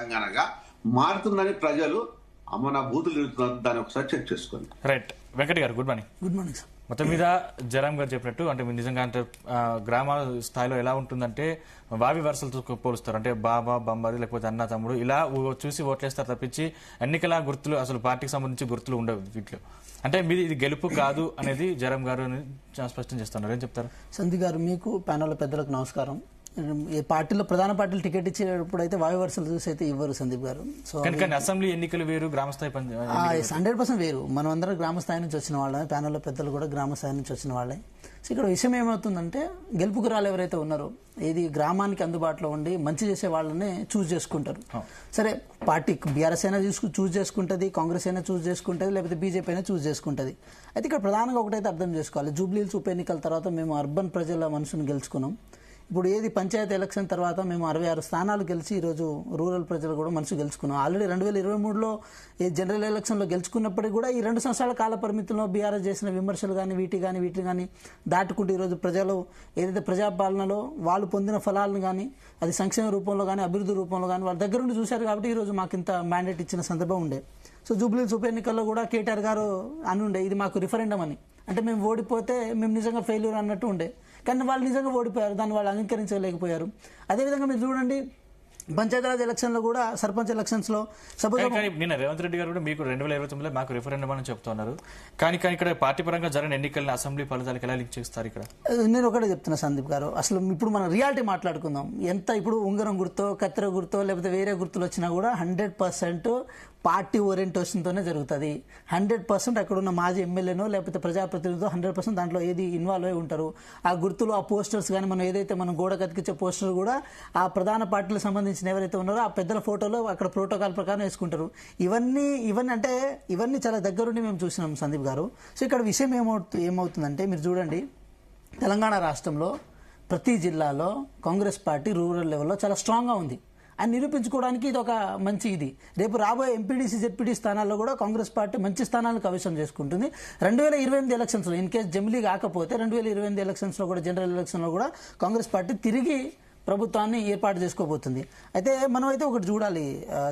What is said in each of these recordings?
తెలంగాణగా మారుతుందని ప్రజలు అమ్మ నా బూతులు తిరుగుతున్నారు, దాన్ని ఒకసారి చెక్ చేసుకోండి. రైట్. వెంకట్ గారు good morning. Good morning sir. మొత్తం మీద జరామ్ గారు చెప్పినట్టు అంటే మీరు నిజంగా అంటే గ్రామ స్థాయిలో ఎలా ఉంటుందంటే వావి వరుసలతో పోలుస్తారు. అంటే బాబా బంబాది లేకపోతే అన్న తమ్ముడు ఇలా చూసి ఓట్లేస్తారు తప్పించి ఎన్నికల గుర్తులు అసలు పార్టీకి సంబంధించి గుర్తులు ఉండవు వీటిలో. అంటే మీరు ఇది గెలుపు కాదు అనేది జరామ్ గారు స్పష్టం చేస్తున్నారు. ఏం చెప్తారు? సంధి గారు, మీకు ప్యానల్ పెద్దలకు నమస్కారం. ఈ పార్టీలో ప్రధాన పార్టీలు టికెట్ ఇచ్చేటప్పుడు అయితే వాయు వరుసలు చూసి అయితే ఇవ్వరు సందీప్ గారు. సో అసెంబ్లీ ఎన్నికలు వేరు, గ్రామ స్థాయి 100% వేరు. మనం అందరం గ్రామ స్థాయి నుంచి వచ్చిన వాళ్ళే, ప్యానల్లో పెద్దలు కూడా గ్రామ స్థాయి నుంచి వచ్చిన వాళ్ళే. సో ఇక్కడ విషయం ఏమవుతుందంటే గెలుపుకు రాళ్ళు ఎవరైతే ఉన్నారో ఏది గ్రామానికి అందుబాటులో ఉండి మంచి చేసే వాళ్ళనే చూస్ చేసుకుంటారు. సరే, పార్టీ బీఆర్ఎస్ అయినా చూస్ చేసుకుంటుంది, కాంగ్రెస్ అయినా చూస్ చేసుకుంటుంది, లేకపోతే బీజేపీ అయినా చూస్ చేసుకుంటుంది. అయితే ఇక్కడ ప్రధానంగా ఒకటైతే అర్థం చేసుకోవాలి, జూబ్లీహిల్స్ ఉప ఎన్నికల తర్వాత మేము అర్బన్ ప్రజల మనసును గెలుచుకున్నాం. ఇప్పుడు ఏది పంచాయతీ ఎలక్షన్ తర్వాత మేము 66 స్థానాలు గెలిచి ఈరోజు రూరల్ ప్రజలు కూడా మనసు గెలుచుకున్నాం. ఆల్రెడీ 2023లో ఈ జనరల్ ఎలక్షన్లో గెలుచుకున్నప్పటికీ కూడా ఈ 2 సంవత్సరాల కాల పరిమితిలో బీఆర్ఎస్ చేసిన విమర్శలు కానీ వీటిని కానీ దాటుకుంటూ ఈరోజు ప్రజలు ఏదైతే ప్రజాపాలనలో వాళ్ళు పొందిన ఫలాలను కానీ అది సంక్షేమ రూపంలో కానీ అభివృద్ధి రూపంలో కానీ వాళ్ళ దగ్గర నుండి చూశారు. కాబట్టి ఈరోజు మాకు ఇంత మ్యాండేట్ ఇచ్చిన సందర్భం ఉండే. సో జూబ్లీహిల్స్ ఉప ఎన్నికల్లో కూడా కేటీఆర్ గారు ఉండే ఇది మాకు రిఫరెండం అని, అంటే మేము ఓడిపోతే మేము నిజంగా ఫెయిల్యూర్ అన్నట్టు ఉండే. కానీ వాళ్ళు నిజంగా ఓడిపోయారు, దాన్ని వాళ్ళు అంగీకరించలేకపోయారు. అదేవిధంగా మీరు చూడండి పంచాయతీరాజ్ ఎలక్షన్లో కూడా సర్పంచ్ ఎలక్షన్స్లో నిన్న రేవంత్ రెడ్డి గారు కూడా మీకు 2029లో మాకు రిఫరెండం అని చెప్తున్నారు. కానీ ఇక్కడ పార్టీ పరంగా జరిగిన ఎన్నికలను అసెంబ్లీ ఫలితాలకు ఎలా లింక్ చేస్తారు? ఇక్కడ నేను ఒకటే చెప్తున్నా సందీప్ గారు, అసలు ఇప్పుడు మనం రియాలిటీ మాట్లాడుకుందాం. ఎంత ఇప్పుడు ఉంగరం గుర్తో కత్తెర గుర్తో లేకపోతే వేరే గుర్తులు వచ్చినా కూడా 100% పార్టీ ఓరియంటేషన్తోనే జరుగుతుంది. 100% అక్కడ ఉన్న మాజీ ఎమ్మెల్యేనో లేకపోతే ప్రజాప్రతినిధులతో 100% దాంట్లో ఏది ఇన్వాల్వ్ అయి ఉంటారు. ఆ గుర్తులు, ఆ పోస్టర్స్ కానీ మనం ఏదైతే మనం గోడ కతికిచ్చే పోస్టర్ కూడా ఆ ప్రధాన పార్టీలకు సంబంధించిన ఎవరైతే ఉన్నారో ఆ పెద్దల ఫోటోలో అక్కడ ప్రోటోకాల్ ప్రకారం వేసుకుంటారు. ఇవన్నీ అంటే ఇవన్నీ చాలా దగ్గరుండి మేము చూసినాం సందీప్ గారు. సో ఇక్కడ విషయం ఏమవుతుందంటే మీరు చూడండి, తెలంగాణ రాష్ట్రంలో ప్రతి జిల్లాలో కాంగ్రెస్ పార్టీ రూరల్ లెవెల్లో చాలా స్ట్రాంగ్గా ఉంది అని నిరూపించుకోవడానికి ఇది ఒక మంచి ఇది. రేపు రాబోయే ఎంపీడీసీ జెడ్పీటీ స్థానాల్లో కూడా కాంగ్రెస్ పార్టీ మంచి స్థానాలను కైవసం చేసుకుంటుంది. 2028 ఎలక్షన్స్లో ఇన్ కేసు జమిలీ కాకపోతే 2028 ఎలక్షన్స్లో కూడా జనరల్ ఎలక్షన్లో కూడా కాంగ్రెస్ పార్టీ తిరిగి ప్రభుత్వాన్ని ఏర్పాటు చేసుకోబోతుంది. అయితే మనం అయితే ఒకటి చూడాలి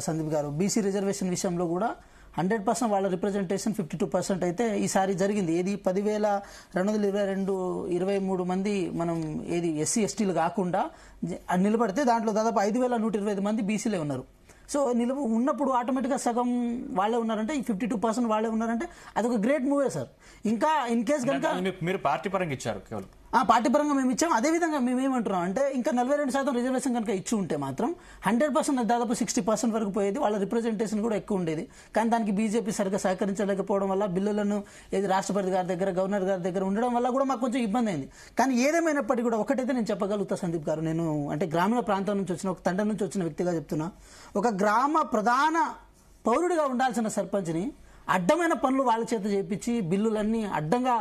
సందీప్ గారు, బీసీ రిజర్వేషన్ విషయంలో కూడా 100% వాళ్ళ రిప్రజెంటేషన్ 52% అయితే ఈసారి జరిగింది. ఏది 10,222 మంది మనం ఏది ఎస్సీ ఎస్టీలు కాకుండా నిలబడితే దాంట్లో దాదాపు 5,125 మంది బీసీలే ఉన్నారు. సో ఉన్నప్పుడు ఆటోమేటిక్గా సగం వాళ్ళే ఉన్నారంటే ఈ 52% వాళ్ళే ఉన్నారంటే అదొక గ్రేట్ మూవే సార్. ఇంకా ఇన్ కేసు కనుక మీరు పార్టీ పరంగా ఇచ్చారు, కేవలం పార్టీ పరంగా మేము ఇచ్చాం. అదేవిధంగా మేము ఏమంటున్నాం అంటే ఇంకా 42% రిజర్వేషన్ కనుక ఇచ్చి ఉంటే మాత్రం 100% దాదాపు 60% వరకు పోయేది. వాళ్ళ రిప్రజెంటేషన్ కూడా ఎక్కువ ఉండేది. కానీ దానికి బీజేపీ సరిగ్గా సహకరించలేకపోవడం వల్ల బిల్లులను ఏది రాష్ట్రపతి గారి దగ్గర, గవర్నర్ గారి దగ్గర ఉండడం వల్ల కూడా మాకు కొంచెం ఇబ్బంది అయింది. కానీ ఏదేమైనప్పటికీ కూడా ఒకటైతే నేను చెప్పగలుగుతా సందీప్ గారు, నేను అంటే గ్రామీణ ప్రాంతం నుంచి వచ్చిన ఒక తండ్రి నుంచి వచ్చిన వ్యక్తిగా చెప్తున్నా, ఒక గ్రామ ప్రధాన పౌరుడిగా ఉండాల్సిన సర్పంచ్ని అడ్డమైన పనులు వాళ్ళ చేత చేయించి బిల్లులన్నీ అడ్డంగా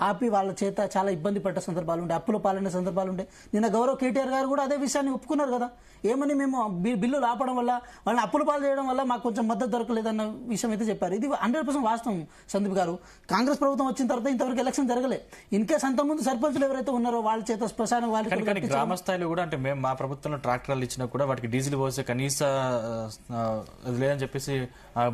ఆపి వాళ్ళ చేత చాలా ఇబ్బంది పడ్డ సందర్భాలు ఉండే, అప్పుల పాలైన సందర్భాలు ఉండే. నిన్న గౌరవ్ కేటీఆర్ గారు కూడా అదే విషయాన్ని ఒప్పుకున్నారు కదా, ఏమని మేము బిల్లులు ఆపడం వల్ల వాళ్ళని అప్పుల పాలు చేయడం వల్ల మాకు కొంచెం మద్దతు దొరకలేదన్న విషయం అయితే చెప్పారు. ఇది 100% వాస్తవం సందీప్ గారు. కాంగ్రెస్ ప్రభుత్వం వచ్చిన తర్వాత ఇంతవరకు ఎలక్షన్ జరగలే. ఇన్ కేసు అంతకుముందు సర్పంచులు ఎవరైతే ఉన్నారో వాళ్ళ చేత శ్మశానం వాళ్ళకి గ్రామ స్థాయిలో కూడా అంటే మేము మా ప్రభుత్వంలో ట్రాక్టర్లు ఇచ్చినా కూడా వాటికి డీజిల్ పోసే కనీస లేదని చెప్పేసి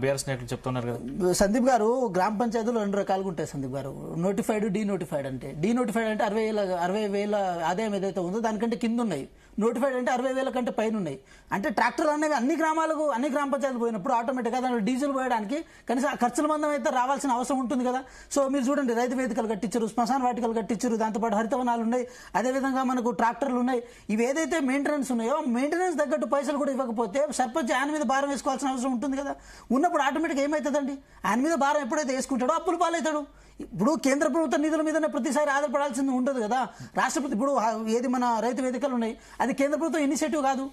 బీఆర్ఎస్ నేతలు చెప్తున్నారు కదా సందీప్ గారు. గ్రామ పంచాయతీలు 2 రకాలుగా ఉంటాయి సందీప్ గారు, నోటిఫైడ్, డీనోటిఫైడ్. అంటే డీనోటిఫైడ్ అంటే 60,000 ఆదాయం ఏదైతే ఉందో దానికంటే కింద ఉన్నాయి. నోటిఫైడ్ అంటే 60,000 కంటే పైన ఉన్నాయి. అంటే ట్రాక్టర్లు అనేవి అన్ని గ్రామాలకు, అన్ని గ్రామ పంచాయతీలు పోయినప్పుడు ఆటోమేటిక్గా దాంట్లో డీజిల్ పోయడానికి కనీసం ఆ ఖర్చుల మందం అయితే రావాల్సిన అవసరం ఉంటుంది కదా. సో మీరు చూడండి, రైతు వేదికలు కట్టించారు, శ్మశాన వాటికలు కట్టించారు, దాంతోపాటు హరితవనాలు ఉన్నాయి, అదేవిధంగా మనకు ట్రాక్టర్లు ఉన్నాయి. ఇవి ఏదైతే మెయింటెనెన్స్ ఉన్నాయో మెయింటెనెన్స్ తగ్గట్టు పైసలు కూడా ఇవ్వకపోతే సర్పంచ్ ఆయన మీద భారం వేసుకోవాల్సిన అవసరం ఉంటుంది కదా. ఉన్నప్పుడు ఆటోమేటిక్గా ఏమవుతుందండి, ఆయన మీద భారం ఎప్పుడైతే వేసుకుంటాడో అప్పులు పాలవుతాడు. ఇప్పుడు కేంద్ర ప్రభుత్వ నిధుల మీదనే ప్రతిసారి ఆధారపడాల్సింది ఉండదు కదా. రాష్ట్రపతి ఇప్పుడు ఏది మన రైతు వేదికలు ఉన్నాయి, అది కేంద్ర ప్రభుత్వం ఇనిషియేటివ్ కాదు.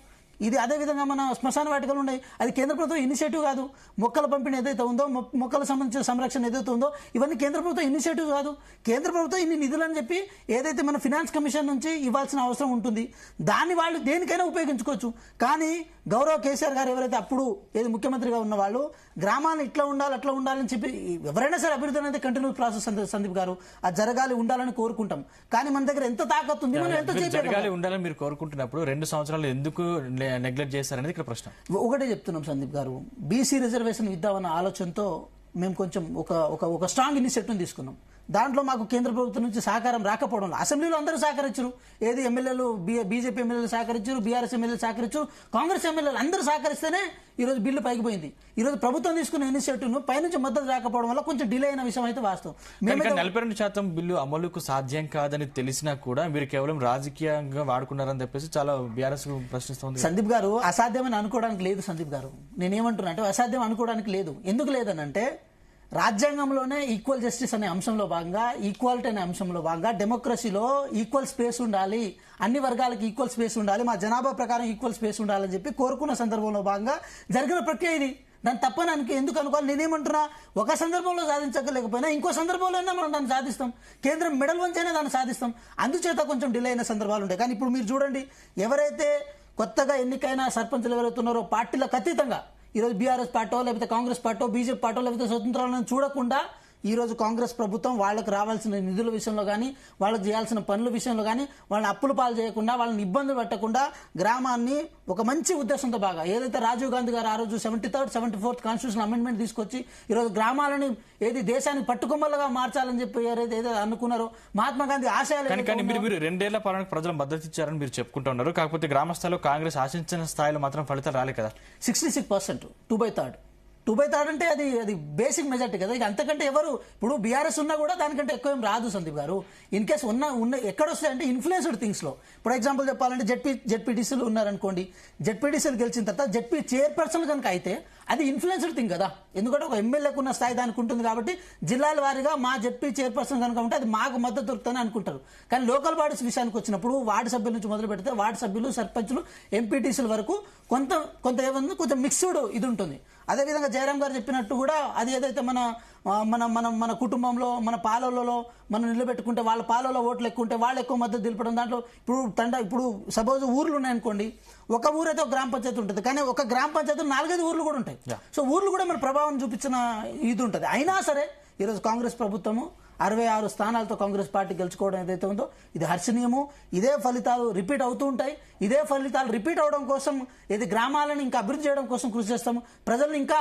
ఇది అదేవిధంగా మన శ్మశాన వాటికలు ఉన్నాయి, అది కేంద్ర ప్రభుత్వం ఇనిషియేటివ్ కాదు. మొక్కల పంపిణీ ఏదైతే ఉందో, మొక్కలకు సంబంధించిన సంరక్షణ ఏదైతే ఉందో ఇవన్నీ కేంద్ర ప్రభుత్వం ఇనిషియేటివ్ కాదు. కేంద్ర ప్రభుత్వం ఇన్ని నిధులని చెప్పి ఏదైతే మన ఫినాన్స్ కమిషన్ నుంచి ఇవ్వాల్సిన అవసరం ఉంటుంది, దాన్ని వాళ్ళు దేనికైనా ఉపయోగించుకోవచ్చు. కానీ గౌరవ కేసీఆర్ గారు ఎవరైతే అప్పుడు ఏది ముఖ్యమంత్రిగా ఉన్న వాళ్ళు గ్రామాన్ని ఇట్లా ఉండాలి అట్లా ఉండాలని చెప్పి ఎవరైనా సరే అభివృద్ధి అనేది కంటిన్యూస్ ప్రాసెస్ సందీప్ గారు, అది జరగాలి ఉండాలని కోరుకుంటాం. కానీ మన దగ్గర ఎంత తాకత్తు ఉంది, మనం ఎంత జరగాలి ఉండాలని మీరు కోరుకుంటున్నప్పుడు 2 సంవత్సరాలు ఎందుకు నెగ్లెక్ట్ చేస్తారనేది ఇక్కడ ప్రశ్న. ఒకటే చెప్తున్నాం సందీప్ గారు, బీసీ రిజర్వేషన్ ఇద్దామన్న ఆలోచనతో మేము కొంచెం ఒక స్ట్రాంగ్ ఇనిషియేటివ్ తీసుకున్నాం. దాంట్లో మాకు కేంద్ర ప్రభుత్వం నుంచి సహకారం రాకపోవడం, అసెంబ్లీలో అందరూ సహకరించారు, ఏది ఎమ్మెల్యేలు బీజేపీ ఎమ్మెల్యేలు సహకరించారు, బీఆర్ఎస్ ఎమ్మెల్యేలు సహకరించారు, కాంగ్రెస్ ఎమ్మెల్యేలు అందరూ సహకరిస్తేనే ఈరోజు బిల్లు పైకి పోయింది. ఈరోజు ప్రభుత్వం తీసుకున్న ఇనిషియేటివ్ ను పైనుంచి మద్దతు రాకపోవడం వల్ల కొంచెం డిలే అయిన విషయం అయితే వాస్తవం. 42% బిల్లు అమలుకు సాధ్యం కాదని తెలిసినా కూడా మీరు కేవలం రాజకీయంగా వాడుకున్నారని చెప్పేసి చాలా బీఆర్ఎస్ ప్రశ్నిస్తుంది. సందీప్ గారు, అసాధ్యమని అనుకోవడానికి లేదు. సందీప్ గారు, నేనేమంటున్నా అంటే అసాధ్యం అనుకోవడానికి లేదు. ఎందుకు లేదనంటే రాజ్యాంగంలోనే ఈక్వల్ జస్టిస్ అనే అంశంలో భాగంగా, ఈక్వాలిటీ అనే అంశంలో భాగంగా, డెమోక్రసీలో ఈక్వల్ స్పేస్ ఉండాలి, అన్ని వర్గాలకు ఈక్వల్ స్పేస్ ఉండాలి, మా జనాభా ప్రకారం ఈక్వల్ స్పేస్ ఉండాలని చెప్పి కోరుకున్న సందర్భంలో భాగంగా జరిగిన ప్రక్రియ ఇది. దాన్ని తప్పని ఎందుకు అనుకోవాలి? నేనేమంటున్నా, ఒక సందర్భంలో సాధించలేకపోయినా ఇంకో సందర్భంలో అయినా మనం దాన్ని సాధిస్తాం. కేంద్రం మెడల్ వంచైనా దాన్ని సాధిస్తాం. అందుచేత కొంచెం డిలే అయిన సందర్భాలు ఉంటాయి. కానీ ఇప్పుడు మీరు చూడండి, ఎవరైతే కొత్తగా ఎన్నికైన సర్పంచులు ఎవరైతే ఉన్నారో పార్టీలకు అతీతంగా ఈరోజు బీఆర్ఎస్ పార్టో లేకపోతే కాంగ్రెస్ పార్టో బీజేపీ పార్టో లేకపోతే స్వతంత్రాలను చూడకుండా ఈరోజు కాంగ్రెస్ ప్రభుత్వం వాళ్ళకి రావాల్సిన నిధుల విషయంలో కానీ, వాళ్ళకి చేయాల్సిన పనుల విషయంలో కానీ వాళ్ళని అప్పులు పాలు చేయకుండా, వాళ్ళని ఇబ్బందులు పెట్టకుండా గ్రామాన్ని ఒక మంచి ఉద్దేశంతో బాగా, ఏదైతే రాజీవ్ గాంధీ గారు ఆ రోజు 73rd 74th కాన్స్టిట్యూషన్ అమెండ్మెంట్ తీసుకొచ్చి ఈరోజు గ్రామాలని ఏది దేశాన్ని పట్టుకొమ్మలుగా మార్చాలని చెప్పి ఏదైతే అనుకున్నారో, మహాత్మా గాంధీ ఆశయాలు. కానీ మీరు 2 ఏళ్ల పాలనకు ప్రజలు మద్దతు ఇచ్చారని మీరు చెప్పుకుంటూ ఉన్నారు. కాకపోతే గ్రామ స్థాయిలో కాంగ్రెస్ ఆశించిన స్థాయిలో మాత్రం ఫలితాలు రాలే కదా. 66%, 2/3 అంటే అది బేసిక్ మెజార్టీ కదా. ఇక అంతకంటే ఎవరు, ఇప్పుడు బీఆర్ఎస్ ఉన్నా కూడా దానికంటే ఎక్కువ ఏం రాదు సందీప్ గారు. ఇన్ కేసు ఉన్న ఎక్కడొస్తాయంటే ఇన్ఫ్లుయెన్స్డ్ థింగ్స్ లో. ఫర్ ఎగ్జాంపుల్ చెప్పాలంటే జెడ్పీటీసీలు ఉన్నారనుకోండి, జెడ్పీటీసీలు గెలిచిన తర్వాత జెడ్పీ చైర్పర్సన్ కనుక అయితే అది ఇన్ఫ్లుయెన్స్డ్ థింగ్ కదా. ఎందుకంటే ఒక ఎమ్మెల్యేకు ఉన్న స్థాయి దానికి ఉంటుంది కాబట్టి జిల్లాల వారీగా మా జెడ్పీ చైర్పర్సన్ కనుక ఉంటే అది మాకు మద్దతు దొరుకుతుందని అనుకుంటారు. కానీ లోకల్ బాడీస్ విషయానికి వచ్చినప్పుడు వార్డు సభ్యుల నుంచి మొదలు పెడితే వార్డు సభ్యులు, సర్పంచులు, ఎంపీటీసీల వరకు కొంత ఏమన్నా కొంచెం మిక్స్డ్ ఇది ఉంటుంది. అదేవిధంగా జయరాం గారు చెప్పినట్టు కూడా అది ఏదైతే మన కుటుంబంలో, మన పాలలలో మనం నిలబెట్టుకుంటే వాళ్ళ పాలలో ఓట్లు ఎక్కువ ఉంటే వాళ్ళు ఎక్కువ మద్దతు తెలిపడం. దాంట్లో ఇప్పుడు సపోజ్ ఊర్లు ఉన్నాయనుకోండి, ఒక ఊరైతే ఒక గ్రామ పంచాయతీ ఉంటుంది, కానీ ఒక గ్రామ పంచాయతీ 4-5 ఊర్లు కూడా ఉంటాయి. సో ఊర్లు కూడా మన ప్రభావం చూపించిన ఇది ఉంటుంది. అయినా సరే ఈరోజు కాంగ్రెస్ ప్రభుత్వము 66 స్థానాలతో కాంగ్రెస్ పార్టీ గెలుచుకోవడం ఏదైతే ఉందో ఇది హర్షణీయము. ఇదే ఫలితాలు రిపీట్ అవుతూ ఉంటాయి. ఇదే ఫలితాలు రిపీట్ అవడం కోసం ఏది గ్రామాలను ఇంకా అభివృద్ధి చేయడం కోసం కృషి చేస్తాము. ప్రజలను ఇంకా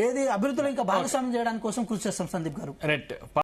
ఏది అభివృద్ధిలో ఇంకా భాగస్వామ్యం చేయడానికి కోసం కృషి చేస్తాం సందీప్ గారు.